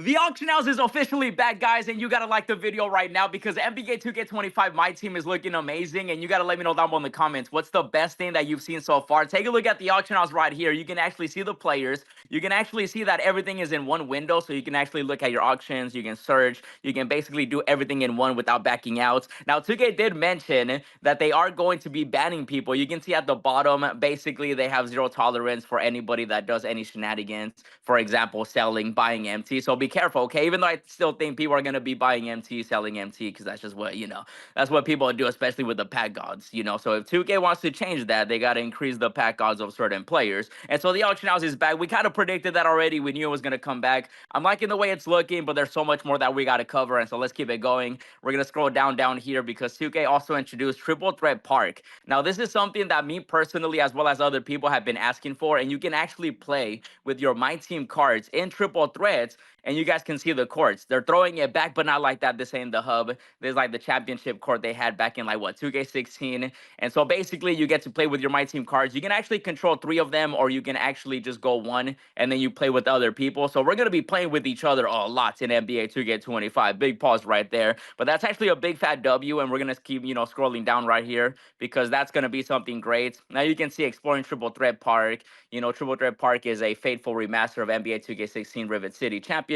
The auction house is officially back, guys, and you gotta like the video right now because NBA 2K25 My Team is looking amazing, and you gotta let me know down below in the comments what's the best thing that you've seen so far. Take a look at the auction house right here. You can actually see the players. You can actually see that everything is in one window, so you can actually look at your auctions. You can search. You can basically do everything in one without backing out. Now, 2K did mention that they are going to be banning people. You can see at the bottom, basically, they have zero tolerance for anybody that does any shenanigans. For example, selling, buying empty. So be careful, okay? Even though I still think people are going to be buying MT, selling MT, because that's just what, that's what people do, especially with the pack gods. So if 2K wants to change that, they got to increase the pack gods of certain players. And so the auction house is back. We kind of predicted that already. We knew it was going to come back. I'm liking the way it's looking, but there's so much more that we got to cover. And so let's keep it going. We're going to scroll down here because 2K also introduced Triple Threat Park. Now, this is something that me personally, as well as other people, have been asking for. And you can actually play with your My Team cards in triple threats, and you guys can see the courts. They're throwing it back, but not like that. This ain't the hub. There's like the championship court they had back in 2K16. And so basically you get to play with your My Team cards. You can actually control 3 of them, or you can actually just go 1 and then you play with other people. So we're going to be playing with each other a lot in NBA 2K25. Big pause right there. But that's actually a big fat W, and we're going to keep, scrolling down right here because that's going to be something great. Now you can see exploring Triple Threat Park. Triple Threat Park is a faithful remaster of NBA 2K16 Rivet City Championship.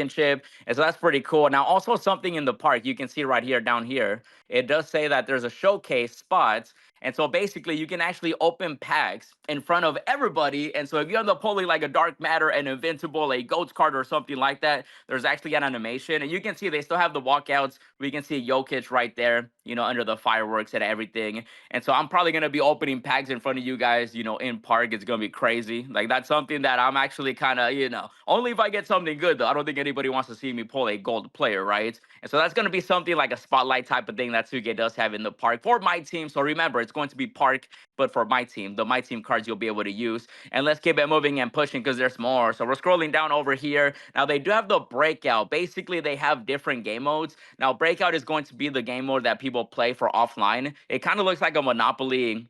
And so that's pretty cool. Now, also something in the park, you can see right here, down here, it does say that there's a showcase spot. And so basically you can actually open packs in front of everybody. And so if you end up pulling like a Dark Matter, an Invincible, a Goats card or something like that, there's actually an animation. And you can see they still have the walkouts. We can see Jokic right there, under the fireworks and everything. And so I'm probably going to be opening packs in front of you guys, in park. It's going to be crazy. Like, that's something that I'm actually kind of, only if I get something good, though. I don't think anybody wants to see me pull a gold player, right? And so that's going to be something like a spotlight type of thing that 2K does have in the park for My Team. So remember, it's going to be park, but for My Team. The My Team cards you'll be able to use. And let's keep it moving and pushing because there's more. So we're scrolling down over here. Now, they do have the Breakout. Basically, they have different game modes. Now, Breakout is going to be the game mode that people play for offline. It kind of looks like a Monopoly,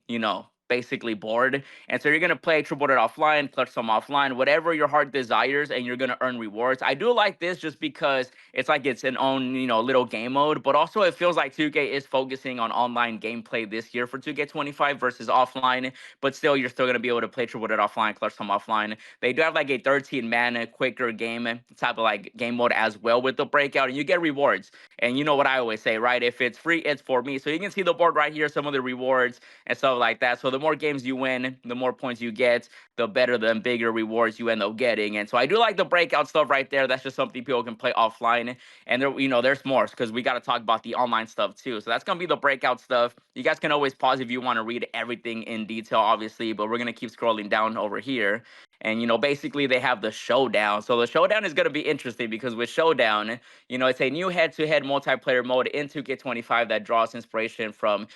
basically board. And so you're going to play triple threat offline, clutch some offline, whatever your heart desires, and you're going to earn rewards. I do like this just because it's like it's an own, little game mode, but also it feels like 2K is focusing on online gameplay this year for 2K25 versus offline, but still, you're still going to be able to play triple threat offline, clutch some offline. They do have like a 13-man quicker game type of like game mode as well with the Breakout, and you get rewards. And you know what I always say, right? If it's free, it's for me. So you can see the board right here, some of the rewards and stuff like that. So the more games you win, the more points you get, the better, the bigger rewards you end up getting. And so I do like the Breakout stuff right there. That's just something people can play offline. And there, there's more because we got to talk about the online stuff too. So that's going to be the Breakout stuff. You guys can always pause if you want to read everything in detail, obviously, but we're going to keep scrolling down over here. And, basically they have the Showdown. So the Showdown is going to be interesting because with Showdown, it's a new head-to-head multiplayer mode in 2K25 that draws inspiration from,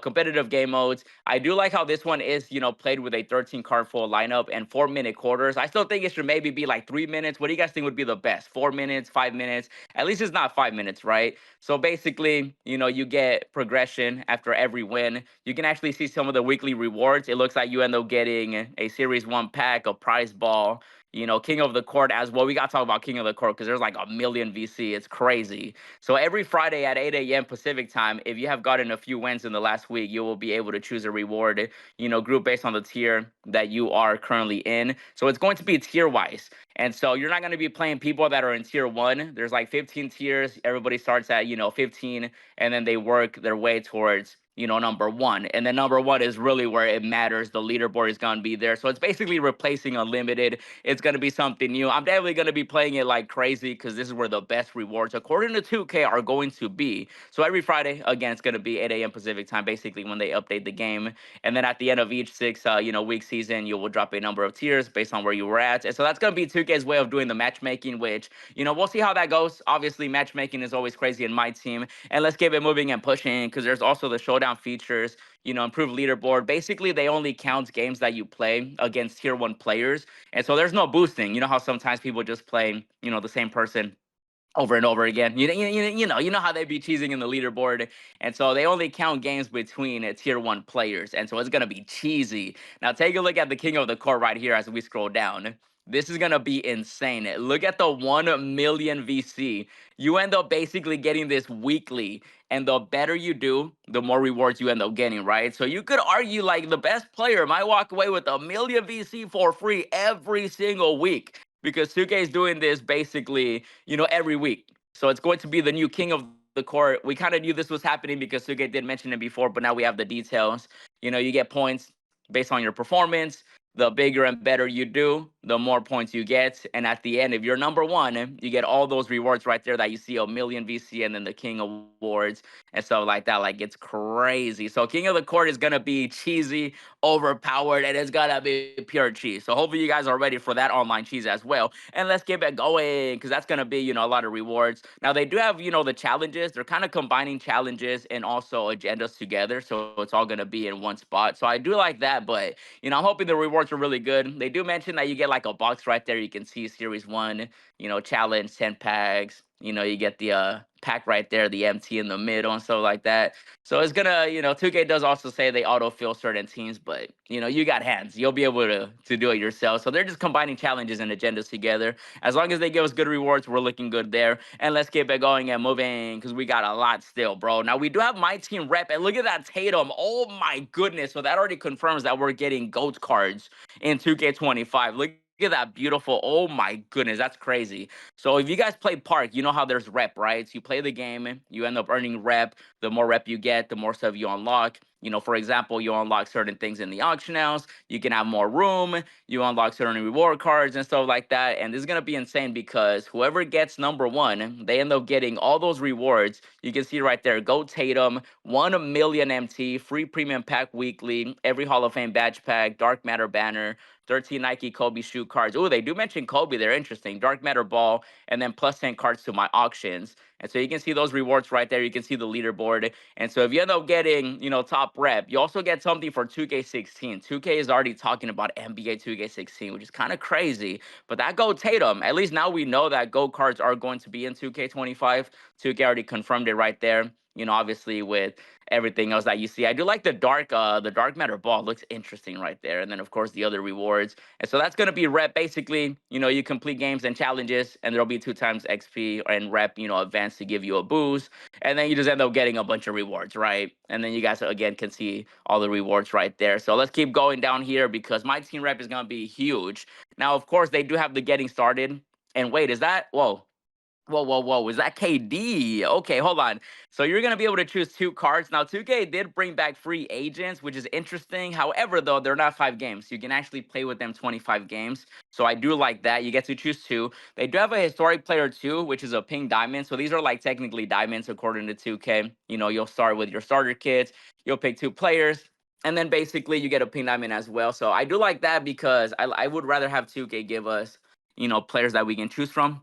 competitive game modes. I do like how this one is, played with a 13-card full lineup and 4-minute quarters. I still think it should maybe be like 3 minutes. What do you guys think would be the best? 4 minutes, 5 minutes? At least it's not 5 minutes, right? So basically, you get progression after every win. You can actually see some of the weekly rewards. It looks like you end up getting a Series 1 pack, a prize ball, King of the Court as well. We got to talk about King of the Court because there's like a million VC. It's crazy. So every Friday at 8 a.m. Pacific time, if you have gotten a few wins in the last week, you will be able to choose a reward, group based on the tier that you are currently in. So it's going to be tier-wise. And so you're not going to be playing people that are in tier 1. There's like 15 tiers. Everybody starts at, 15, and then they work their way towards number 1. And then number 1 is really where it matters. The leaderboard is going to be there. So it's basically replacing Unlimited. It's going to be something new. I'm definitely going to be playing it like crazy because this is where the best rewards, according to 2K, are going to be. So every Friday, again, it's going to be 8 a.m. Pacific time, basically when they update the game. And then at the end of each 6-week season, you will drop a number of tiers based on where you were at. And so that's going to be 2K's way of doing the matchmaking, which, we'll see how that goes. Obviously, matchmaking is always crazy in My Team. And let's keep it moving and pushing because there's also the Showdown features, improved leaderboard. Basically, they only count games that you play against tier 1 players. And so there's no boosting. You know how sometimes people just play, the same person over and over again. You know how they be cheesing in the leaderboard. And so they only count games between tier 1 players. And so it's going to be cheesy. Now take a look at the King of the Court right here as we scroll down. This is gonna be insane. Look at the 1 million VC. You end up basically getting this weekly, and the better you do, the more rewards you end up getting, right? So you could argue like the best player might walk away with 1 million VC for free every single week because 2K is doing this basically, every week. So it's going to be the new king of the court. We kind of knew this was happening because 2K did mention it before, but now we have the details. You get points based on your performance. The bigger and better you do, the more points you get. And at the end, if you're number one, you get all those rewards right there that you see, 1 million VC and then the King Awards and stuff like that. Like, it's crazy. So King of the Court is going to be cheesy, overpowered, and it's going to be pure cheese. So hopefully you guys are ready for that online cheese as well. And let's get it going because that's going to be, a lot of rewards. Now, they do have, the challenges. They're kind of combining challenges and also agendas together. So it's all going to be in one spot. So I do like that, but I'm hoping the rewards are really good. They do mention that you get like a box right there. You can see Series 1, challenge, 10 packs. You get the pack right there, the MT in the middle and stuff like that. So it's gonna, 2K does also say they autofill certain teams, but you got hands. You'll be able to do it yourself. So they're just combining challenges and agendas together. As long as they give us good rewards, we're looking good there. And let's keep it going and moving because we got a lot still, bro. Now we do have my team rep, and look at that Tatum. Oh my goodness. So that already confirms that we're getting GOAT cards in 2K25. Look at that beautiful. Oh my goodness, that's crazy. So if you guys play Park, you know how there's rep, right? So you play the game, you end up earning rep. The more rep you get, the more stuff you unlock. For example, you unlock certain things in the auction house. You can have more room. You unlock certain reward cards and stuff like that. And this is going to be insane because whoever gets number one, they end up getting all those rewards. You can see right there, Go Tatum, 1 million MT, free premium pack weekly, every Hall of Fame badge pack, Dark Matter banner, 13 Nike Kobe shoe cards. Oh, they do mention Kobe. They're interesting. Dark Matter ball, and then plus 10 cards to my auctions. And so you can see those rewards right there. You can see the leaderboard. And so if you end up getting, top rep, you also get something for 2K16. 2K is already talking about NBA 2K16, which is kind of crazy. But that Go Tatum, at least now we know that Go cards are going to be in 2K25. 2K already confirmed it right there. Obviously with everything else that you see. I do like the dark matter ball. Looks interesting right there. And then of course the other rewards. And so that's gonna be rep. Basically, you complete games and challenges, and there'll be 2 times XP and rep, advance to give you a boost. And then you just end up getting a bunch of rewards, right? And then you guys again can see all the rewards right there. So let's keep going down here because my team rep is gonna be huge. Now, of course, they do have the getting started. And wait, is that whoa? Whoa, whoa, whoa. Is that KD? Okay, hold on. So you're going to be able to choose 2 cards. Now, 2K did bring back free agents, which is interesting. However, though, they're not 5 games. You can actually play with them 25 games. So I do like that. You get to choose 2. They do have a historic player too, which is a pink diamond. So these are like technically diamonds according to 2K. You'll start with your starter kits. You'll pick 2 players. And then basically you get a pink diamond as well. So I do like that because I would rather have 2K give us, players that we can choose from.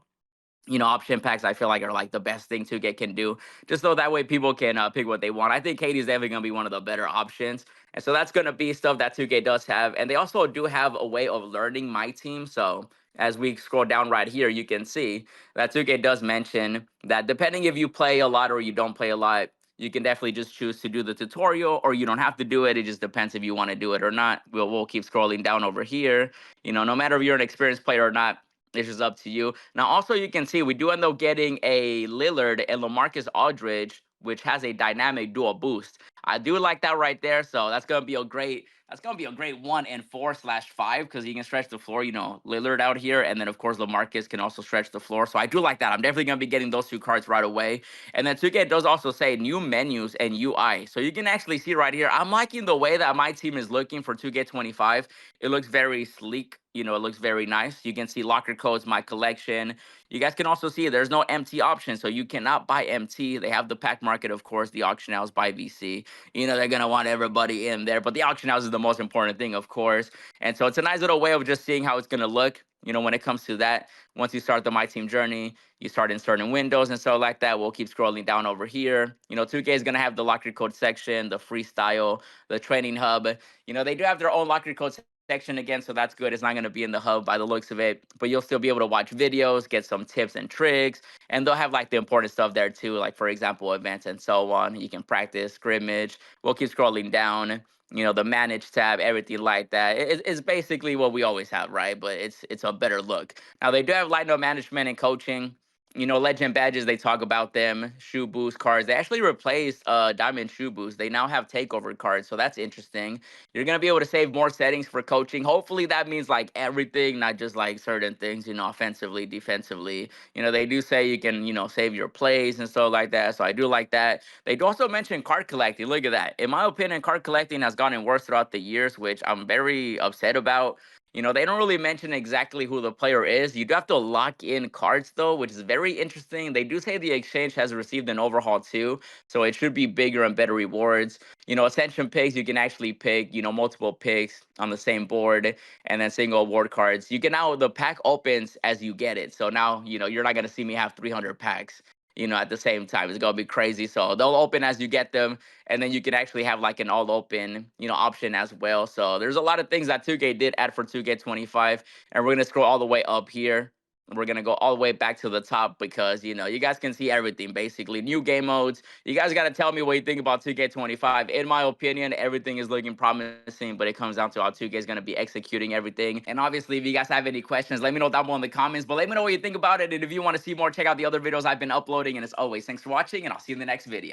Option packs I feel like are like the best thing 2K can do, just so that way people can pick what they want. I think KD is definitely going to be one of the better options. And so that's going to be stuff that 2K does have. And they also do have a way of learning my team. So as we scroll down right here, you can see that 2K does mention that depending if you play a lot or you don't play a lot, you can definitely just choose to do the tutorial, or you don't have to do it. It just depends if you want to do it or not. We'll keep scrolling down over here. No matter if you're an experienced player or not, it's just up to you. Now, also, you can see we do end up getting a Lillard and LaMarcus Aldridge, which has a dynamic dual boost. I do like that right there. So that's gonna be a great 1 and 4/5 because you can stretch the floor. Lillard out here, and then of course LaMarcus can also stretch the floor. So I do like that. I'm definitely gonna be getting those 2 cards right away. And then 2K does also say new menus and UI. So you can actually see right here. I'm liking the way that my team is looking for 2K25. It looks very sleek. It looks very nice. You can see locker codes, my collection. You guys can also see there's no MT option, so you cannot buy MT. They have the pack market, of course, the auction house by VC. They're going to want everybody in there, but the auction house is the most important thing, of course. And so it's a nice little way of just seeing how it's going to look, when it comes to that. Once you start the My Team journey, you start inserting windows and so like that. We'll keep scrolling down over here. 2K is going to have the locker code section, the freestyle, the training hub. They do have their own locker code section again, so that's good. It's not going to be in the hub by the looks of it, but you'll still be able to watch videos, get some tips and tricks, and they'll have like the important stuff there too, like for example events and so on. You can practice scrimmage. We'll keep scrolling down, the manage tab, everything like that. It's basically what we always have, right? But it's a better look. Now they do have light note management and coaching. Legend badges, they talk about them. Shoe boost cards. They actually replaced Diamond Shoe Boost. They now have takeover cards, so that's interesting. You're gonna be able to save more settings for coaching. Hopefully that means like everything, not just like certain things, offensively, defensively. They do say you can, save your plays and stuff like that. So I do like that. They do also mention card collecting. Look at that. In my opinion, card collecting has gotten worse throughout the years, which I'm very upset about. They don't really mention exactly who the player is. You do have to lock in cards, though, which is very interesting. They do say the exchange has received an overhaul, too, so it should be bigger and better rewards. Ascension picks, you can actually pick, multiple picks on the same board, and then single award cards. You can now, the pack opens as you get it. So now, you're not going to see me have 300 packs. At the same time, it's gonna be crazy. So they'll open as you get them, and then you can actually have like an all open, option as well. So there's a lot of things that 2K did add for 2K25, and we're gonna scroll all the way up here. We're gonna go all the way back to the top because you guys can see everything basically. New game modes. You guys gotta tell me what you think about 2K25. In my opinion, everything is looking promising, but it comes down to how 2K is gonna be executing everything. And obviously, if you guys have any questions, let me know down below in the comments. But let me know what you think about it. And if you want to see more, check out the other videos I've been uploading. And as always, thanks for watching, and I'll see you in the next video.